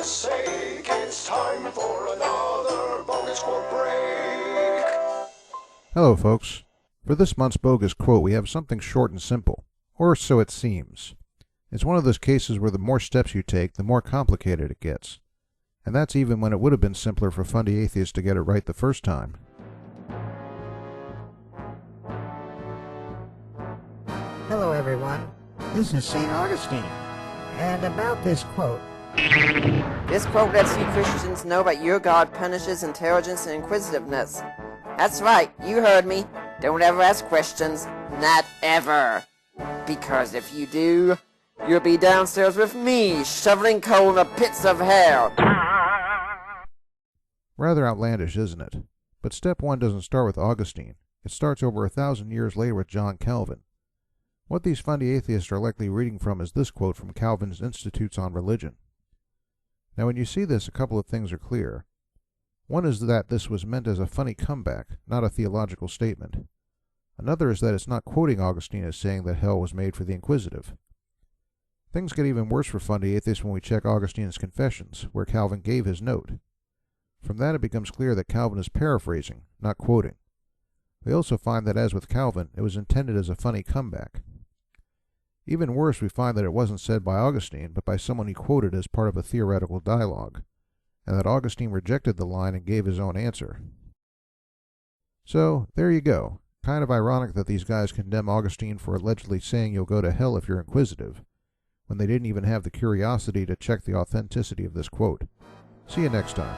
goodness sake, it's time for another Bogus Quote Break. Hello, folks. For this month's Bogus Quote, we have something short and simple, or so it seems. It's one of those cases where the more steps you take, the more complicated it gets. And that's even when it would have been simpler for Fundy Atheist to get it right the first time. Hello everyone, this is St. Augustine, and about this quote. This quote lets you Christians know that your God punishes intelligence and inquisitiveness. That's right, you heard me. Don't ever ask questions, not ever. Because if you do, you'll be downstairs with me, shoveling coal in the pits of hell. Rather outlandish, isn't it? But step one doesn't start with Augustine. It starts over 1,000 years later with John Calvin. What these Fundy Atheists are likely reading from is this quote from Calvin's Institutes on Religion. Now when you see this, a couple of things are clear. One is that this was meant as a funny comeback, not a theological statement. Another is that it's not quoting Augustine as saying that hell was made for the inquisitive. Things get even worse for Fundy Atheists when we check Augustine's Confessions, where Calvin gave his note. From that it becomes clear that Calvin is paraphrasing, not quoting. We also find that, as with Calvin, it was intended as a funny comeback. Even worse, we find that it wasn't said by Augustine, but by someone he quoted as part of a theoretical dialogue, and that Augustine rejected the line and gave his own answer. So, there you go. Kind of ironic that these guys condemn Augustine for allegedly saying you'll go to hell if you're inquisitive, when they didn't even have the curiosity to check the authenticity of this quote. See you next time.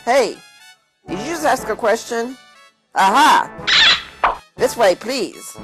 Hey, did you just ask a question? Aha! This way, please.